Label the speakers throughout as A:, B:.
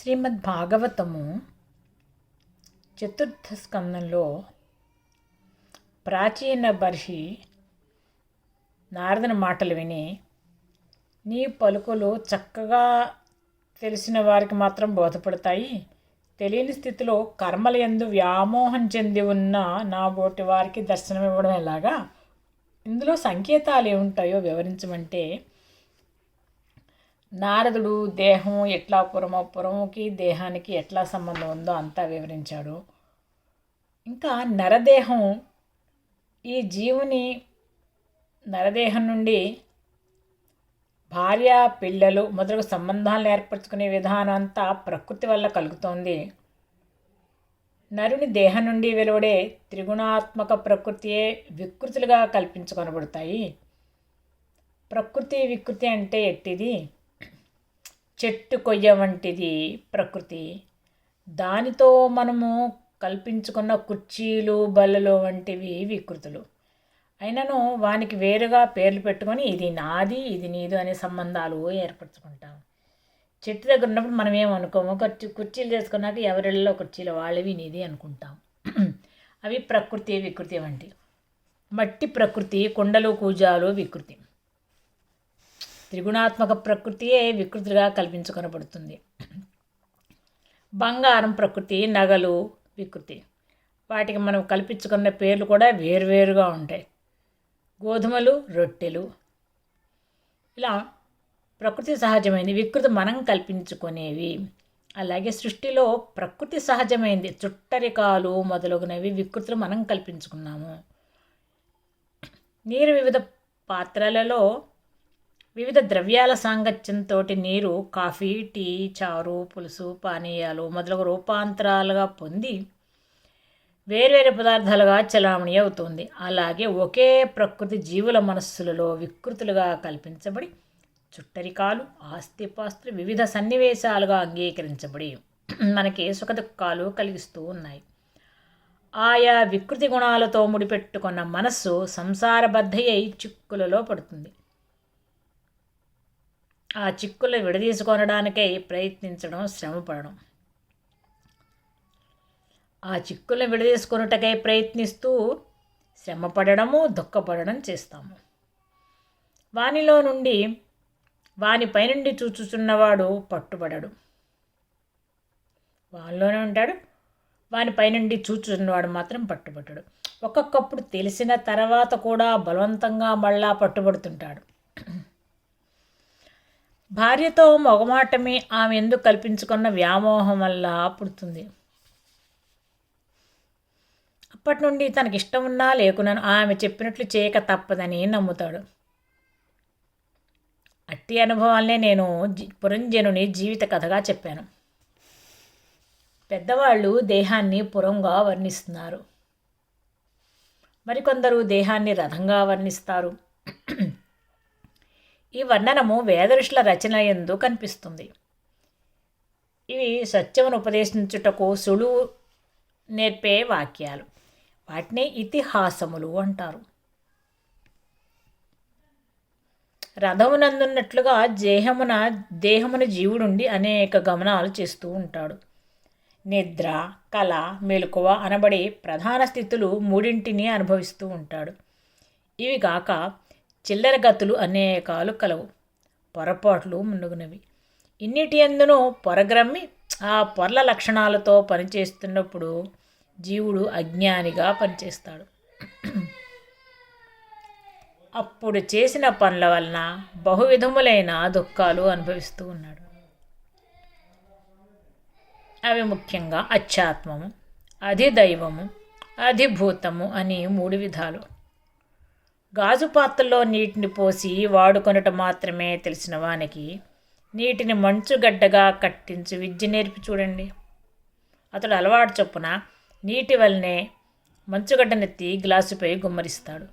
A: శ్రీమద్ భాగవతము చతుర్థ స్కందంలో ప్రాచీన బర్హి నారదుని మాటలు విని, నీ పలుకులు చక్కగా తెలిసిన వారికి మాత్రం బోధపడతాయి, తెలియని స్థితిలో కర్మల యందు వ్యామోహం చెంది ఉన్న నా బోటి వారికి దర్శనం ఇవ్వడం ఎలాగా, ఇందులో సంకేతాలు ఏముంటాయో వివరించమంటే, నారదుడు దేహం ఎట్లా పురముకి దేహానికి ఎట్లా సంబంధం ఉందో అంతా వివరించాడు. ఇంకా నరదేహం, ఈ జీవుని నరదేహం నుండి భార్య పిల్లలు మొదలగు సంబంధాలను ఏర్పరచుకునే విధానం అంతా ప్రకృతి వల్ల కలుగుతోంది. నరుని దేహం నుండి వెలువడే త్రిగుణాత్మక ప్రకృతియే వికృతులుగా కల్పించుకొనబడతాయి. ప్రకృతి వికృతి అంటే ఎట్టిది? చెట్టు కొయ్య వంటిది ప్రకృతి. దానితో మనము కల్పించుకున్న కుర్చీలు బల్లలు వంటివి వికృతులు. అయినను వానికి వేరుగా పేర్లు పెట్టుకొని ఇది నాది ఇది నీదు అనే సంబంధాలు ఏర్పరచుకుంటాం. చెట్టు దగ్గర ఉన్నప్పుడు మనం ఏమనుకోము, కుర్చీలు చేసుకున్నాక ఎవరిళ్ళలో కుర్చీలు వాళ్ళవి నీది అనుకుంటాం. అవి ప్రకృతి వికృతి వంటి. మట్టి ప్రకృతి, కుండలు కూజాలు వికృతి. త్రిగుణాత్మక ప్రకృతియే వికృతిగా కల్పించుకొనబడుతుంది. బంగారం ప్రకృతి, నగలు వికృతి. వాటికి మనం కల్పించుకున్న పేర్లు కూడా వేరువేరుగా ఉంటాయి. గోధుమలు, రొట్టెలు, ఇలా ప్రకృతి సహజమైనది, వికృతి మనం కల్పించుకునేవి. అలాగే సృష్టిలో ప్రకృతి సహజమైనది చుట్టరికాలు మొదలగునవి వికృతులు మనం కల్పించుకున్నాము. నీరు వివిధ పాత్రలలో వివిధ ద్రవ్యాల సాంగత్యంతో నీరు కాఫీ, టీ, చారు, పులుసు, పానీయాలు మొదలగు రూపాంతరాలుగా పొంది వేర్వేరు పదార్థాలుగా చలామణి అవుతుంది. అలాగే ఒకే ప్రకృతి జీవుల మనస్సులలో వికృతులుగా కల్పించబడి చుట్టరికాలు, ఆస్తిపాస్తులు వివిధ సన్నివేశాలుగా అంగీకరించబడి మనకి సుఖదుఖాలు కలిగిస్తూ ఉన్నాయి. ఆయా వికృతి గుణాలతో ముడిపెట్టుకున్న మనస్సు సంసారబద్ధయ్యి చిక్కులలో పడుతుంది. ఆ చిక్కులు విడదీసుకొనడానికై ప్రయత్నించడం, శ్రమపడడం. ఆ చిక్కులను విడదీసుకొనుటకై ప్రయత్నిస్తూ శ్రమపడము, దుఃఖపడడం చేస్తాము. వానిలో నుండి వానిపై నుండి చూచుచున్నవాడు పట్టుబడడు. వానిలోనే ఉంటాడు, వానిపై నుండి చూచుచున్నవాడు మాత్రం పట్టుబడ్డాడు. ఒక్కొక్కప్పుడు తెలిసిన తర్వాత కూడా బలవంతంగా మళ్ళా పట్టుబడుతుంటాడు. భార్యతో మొగమాటమి ఆమె ఎందుకు కల్పించుకున్న వ్యామోహం వల్ల పుడుతుంది. అప్పటి నుండి తనకి ఇష్టం ఉన్నా లేకున్నా ఆమె చెప్పినట్లు చేయక తప్పదని నమ్ముతాడు. అట్టి అనుభవాలనే నేను పురంజనుని జీవిత కథగా చెప్పాను. పెద్దవాళ్ళు దేహాన్ని పురంగా వర్ణిస్తున్నారు, మరికొందరు దేహాన్ని రథంగా వర్ణిస్తారు. ఈ వర్ణనము వేద ఋషుల రచన యందు కనిపిస్తుంది. ఇవి సత్యమును ఉపదేశించుటకు సులువు నేర్పే వాక్యాలు. వాటిని ఇతిహాసములు అంటారు. రథమునందున్నట్లుగా దేహమున జీవుడుండి అనేక గమనాలు చేస్తూ ఉంటాడు. నిద్ర, కళ, మెలకువ అనబడి ప్రధాన స్థితులు మూడింటిని అనుభవిస్తూ ఉంటాడు. ఇవి కాక చిల్లర గతులు అనేకాలు కలవు, పొరపాట్లు మున్నగునవి. ఇన్నిటి యందును పొరగ్రమ్మి ఆ పొరల లక్షణాలతో పనిచేస్తున్నప్పుడు జీవుడు అజ్ఞానిగా పనిచేస్తాడు. అప్పుడు చేసిన పనుల వలన బహువిధములైన దుఃఖాలు అనుభవిస్తూ ఉన్నాడు. అవి ముఖ్యంగా అధ్యాత్మము, అధిదైవము, అధిభూతము అని 3 విధాలు. గాజు పాత్రలో నీటిని పోసి వాడుకొనట మాత్రమే తెలిసిన వానికి నీటిని మంచుగడ్డగా కట్టించి విద్య నేర్పి చూడండి. అతడు అలవాటు చొప్పున నీటి వల్లనే మంచుగడ్డనెత్తి గ్లాసుపై గుమ్మరిస్తాడు.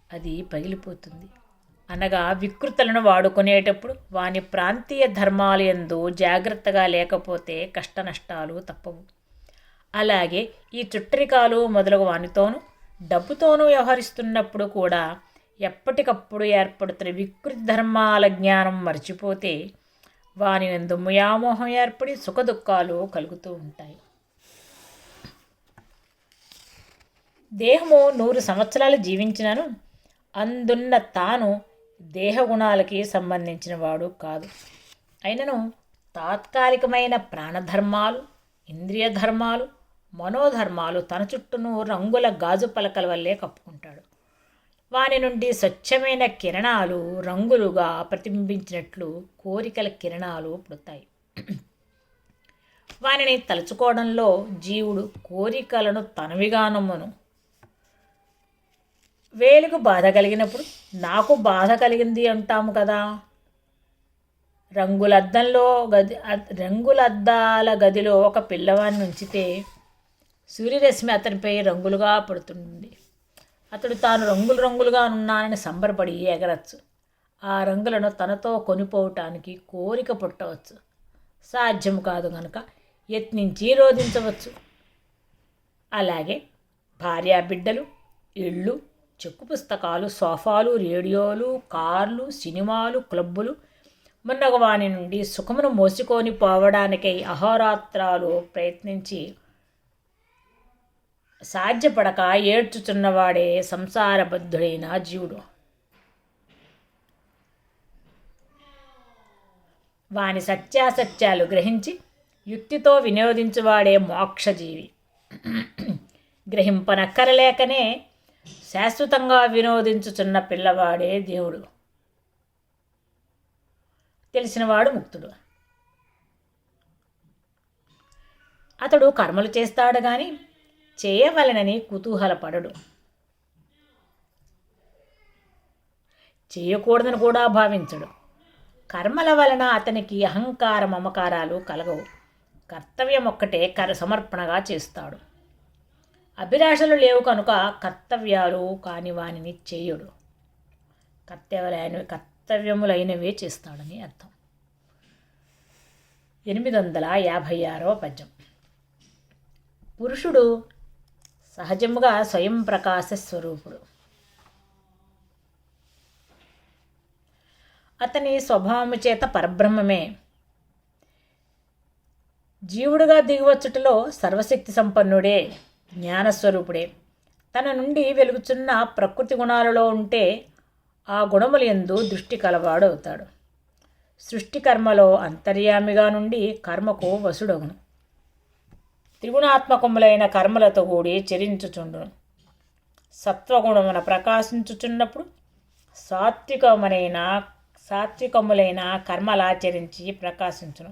A: అది పగిలిపోతుంది. అనగా వికృతులను వాడుకునేటప్పుడు వాని ప్రాంతీయ ధర్మాలయందు జాగ్రత్తగా లేకపోతే కష్ట నష్టాలు తప్పవు. అలాగే ఈ చుట్టరికాలు మొదలగు వానితోనూ డబ్బుతోనూ వ్యవహరిస్తున్నప్పుడు కూడా ఎప్పటికప్పుడు ఏర్పడుతున్న వికృతి ధర్మాల జ్ఞానం మర్చిపోతే వాని యందు వ్యామోహం ఏర్పడి సుఖదుఖాలు కలుగుతూ ఉంటాయి. దేహము 100 సంవత్సరాలు జీవించినను అందున్న తాను దేహగుణాలకి సంబంధించిన వాడు కాదు. అయినను తాత్కాలికమైన ప్రాణధర్మాలు, ఇంద్రియ ధర్మాలు, మనోధర్మాలు తన చుట్టూను రంగుల గాజు పలకల వల్లే కప్పుకుంటాడు. వాని నుండి స్వచ్ఛమైన కిరణాలు రంగులుగా ప్రతిబింబించినట్లు కోరికల కిరణాలు పుడతాయి. వానిని తలుచుకోవడంలో జీవుడు కోరికలను తనవిగా నమ్మును. వేలుకు బాధ కలిగినప్పుడు నాకు బాధ కలిగింది అంటాము కదా. రంగులద్దాల గదిలో ఒక పిల్లవాడిని ఉంచితే సూర్యరశ్మి అతనిపై రంగులుగా పడుతుంది. అతడు తాను రంగులుగా ఉన్నానని సంబరపడి ఎగరచ్చు. ఆ రంగులను తనతో కొనిపోవటానికి కోరిక పుట్టవచ్చు. సాధ్యం కాదు కనుక యత్నించి రోధించవచ్చు. అలాగే భార్యాబిడ్డలు, ఇళ్ళు, చెక్కు పుస్తకాలు, సోఫాలు, రేడియోలు, కార్లు, సినిమాలు, క్లబ్బులు మున్నగ వాని నుండి సుఖమును మోసుకొని పోవడానికై అహోరాత్రాలు ప్రయత్నించి సాధ్యపడక ఏడ్చుచున్నవాడే సంసారబద్ధుడైన జీవుడు. వాని సత్యాసత్యాలు గ్రహించి యుక్తితో వినోదించువాడే మోక్షజీవి. గ్రహింపనక్కరలేకనే శాశ్వతంగా వినోదించుచున్న పిల్లవాడే దేవుడు. తెలిసినవాడు ముక్తుడు. అతడు కర్మలు చేస్తాడు కానీ చేయవలనని కుతూహలపడడు. చేయకూడదని కూడా భావించడు. కర్మల వలన అతనికి అహంకార మమకారాలు కలగవు. కర్తవ్యం ఒక్కటే సమర్పణగా చేస్తాడు. అభిలాషలు లేవు కనుక కర్తవ్యాలు కాని వానిని చేయడు. కర్తవ్యములైనవే చేస్తాడని అర్థం. 856వ పద్యం. పురుషుడు సహజముగా స్వయం ప్రకాశ స్వరూపుడు. అతని స్వభావము చేత పరబ్రహ్మమే. జీవుడుగా దిగివచ్చుటలో సర్వశక్తి సంపన్నుడే, జ్ఞానస్వరూపుడే. తన నుండి వెలుగుచున్న ప్రకృతి గుణాలలో ఉంటే ఆ గుణములందు దృష్టి కలవాడు అవుతాడు. సృష్టి కర్మలో అంతర్యామిగా నుండి కర్మకు వసుడగును. త్రిగుణాత్మకములైన కర్మలతో కూడి చరించుచుండును. సత్వగుణమున ప్రకాశించుచున్నప్పుడు సాత్వికములైన కర్మలాచరించి ప్రకాశించును.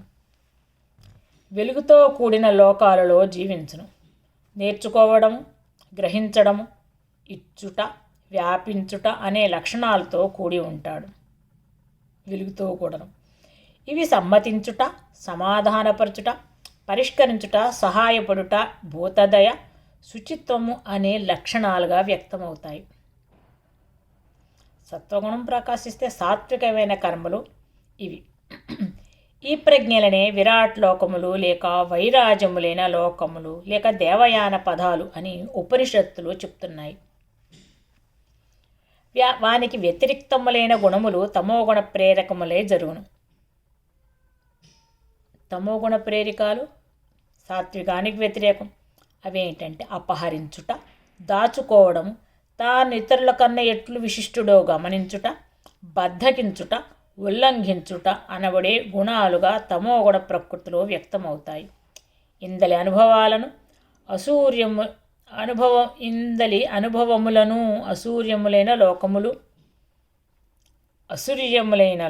A: వెలుగుతో కూడిన లోకాలలో జీవించును. నేర్చుకోవడము, గ్రహించడము, ఇచ్చుట, వ్యాపించుట అనే లక్షణాలతో కూడి ఉంటాడు. వెలుగుతో కూడను. ఇవి సమ్మతించుట, సమాధానపరచుట, పరిష్కరించుట, సహాయపడుట, భూతదయ, శుచిత్వము అనే లక్షణాలుగా వ్యక్తమవుతాయి. సత్వగుణం ప్రకాశిస్తే సాత్వికమైన కర్మలు ఇవి. ఈ ప్రజ్ఞలనే విరాట్ లోకములు లేక వైరాజములైన లోకములు లేక దేవయాన పదాలు అని ఉపనిషత్తులు చెప్తున్నాయి. వానికి వ్యతిరిక్తములైన గుణములు తమోగుణ ప్రేరకములే జరుగును. తమోగుణ ప్రేరికాలు సాత్వికానికి వ్యతిరేకం. అవేంటంటే అపహరించుట, దాచుకోవడము, తాను ఇతరుల కన్నా ఎట్లు విశిష్టుడో గమనించుట, బద్ధకించుట, ఉల్లంఘించుట అనబడే గుణాలుగా తమోగుణ ప్రకృతిలో వ్యక్తమవుతాయి. ఇందలి అనుభవములను అసూర్యములైన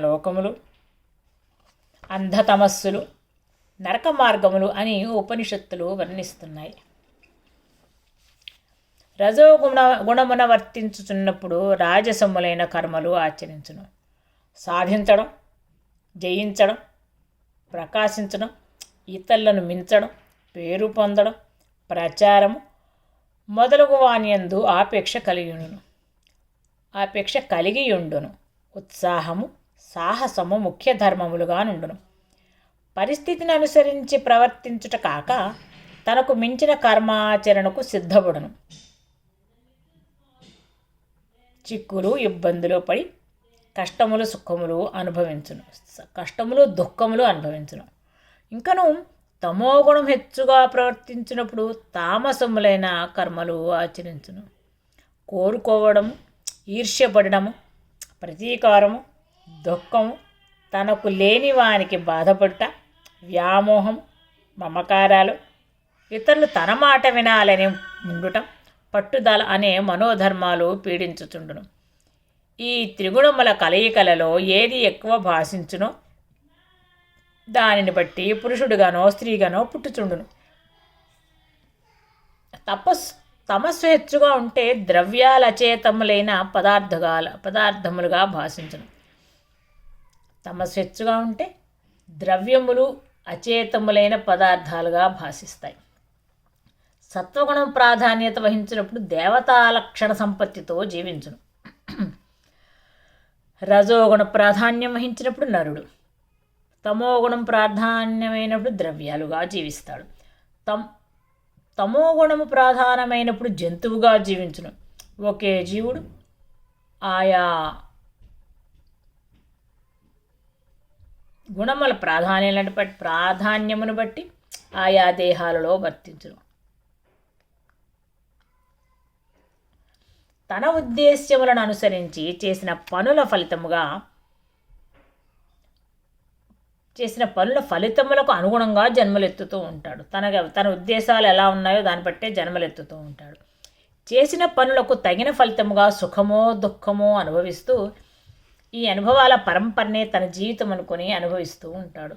A: లోకములు, అంధతమస్సులు, నరక మార్గములు అని ఉపనిషత్తులు వర్ణిస్తున్నాయి. గుణమున వర్తించుచున్నప్పుడు రాజసములైన కర్మలు ఆచరించును. సాధించడం, జయించడం, ప్రకాశించడం, ఇతరులను మించడం, పేరు పొందడం, ప్రచారము మొదలగు వానియందు ఆపేక్ష కలిగియుండును. ఉత్సాహము, సాహసము ముఖ్య ధర్మములుగా నుండును. పరిస్థితిని అనుసరించి ప్రవర్తించుట కాక తనకు మించిన కర్మాచరణకు సిద్ధపడును. చిక్కులు, ఇబ్బందులు పడి కష్టములు సుఖములు అనుభవించును, కష్టములు దుఃఖములు అనుభవించును. ఇంకను తమోగుణం హెచ్చుగా ప్రవర్తించినప్పుడు తామసములైన కర్మలు ఆచరించును. కోరుకోవడము, ఈర్ష్యపడము, ప్రతీకారము, దుఃఖము, తనకు లేని వానికి బాధపడుట, వ్యామోహం, మమకారాలు, ఇతరులు తన మాట వినాలని ఉండటం, పట్టుదల అనే మనోధర్మాలు పీడించుచుండును. ఈ త్రిగుణముల కలయికలలో ఏది ఎక్కువ భాషించునో దానిని బట్టి పురుషుడుగానో స్త్రీగానో పుట్టుచుండును. తమస్సు హెచ్చుగా ఉంటే ద్రవ్యాల అచేతములైన పదార్థములుగా భాషించును. తమస్సు హెచ్చుగా ఉంటే ద్రవ్యములు అచేతములైన పదార్థాలుగా భాషిస్తాయి. సత్వగుణం ప్రాధాన్యత వహించినప్పుడు దేవతా లక్షణ సంపత్తితో జీవించును. రజోగుణ ప్రాధాన్యం వహించినప్పుడు నరుడు, తమోగుణం ప్రాధాన్యమైనప్పుడు ద్రవ్యాలుగా జీవిస్తాడు. తమోగుణము ప్రధానమైనప్పుడు జంతువుగా జీవించును. ఒకే జీవుడు ఆయా గుణముల ప్రాధాన్యమును బట్టి ఆయా దేహాలలో వర్తించును. తన ఉద్దేశ్యములను అనుసరించి చేసిన పనుల ఫలితములకు అనుగుణంగా జన్మలెత్తుతూ ఉంటాడు. తన ఉద్దేశాలు ఎలా ఉన్నాయో దాన్ని బట్టే జన్మలెత్తుతూ ఉంటాడు. చేసిన పనులకు తగిన ఫలితముగా సుఖమో దుఃఖమో అనుభవిస్తూ ఈ అనుభవాల పరంపరనే తన జీవితం అనుకుని అనుభవిస్తూ ఉంటాడు.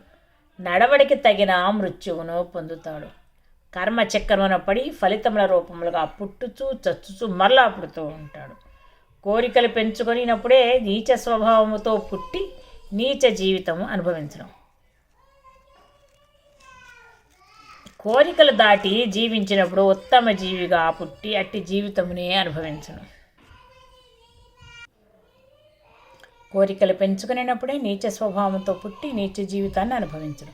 A: నడవడికి తగిన మృత్యువును పొందుతాడు. కర్మచక్రమున పడి ఫలితముల రూపములుగా పుట్టుచూ చచ్చుచూ మరలా పుడుతూ ఉంటాడు. కోరికలు పెంచుకొనినప్పుడే నీచ స్వభావముతో పుట్టి నీచ జీవితం అనుభవించడం. కోరికలు దాటి జీవించినప్పుడు ఉత్తమ జీవిగా పుట్టి అట్టి జీవితమునే అనుభవించను. కోరికలు పెంచుకునేటప్పుడే నీచ స్వభావంతో పుట్టి నీచ జీవితాన్ని అనుభవించడం.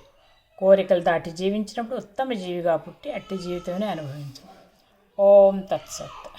A: కోరికలు దాటి జీవించినప్పుడు ఉత్తమ జీవిగా పుట్టి అట్టి జీవితమునే అనుభవించడం. ఓం తత్సత్.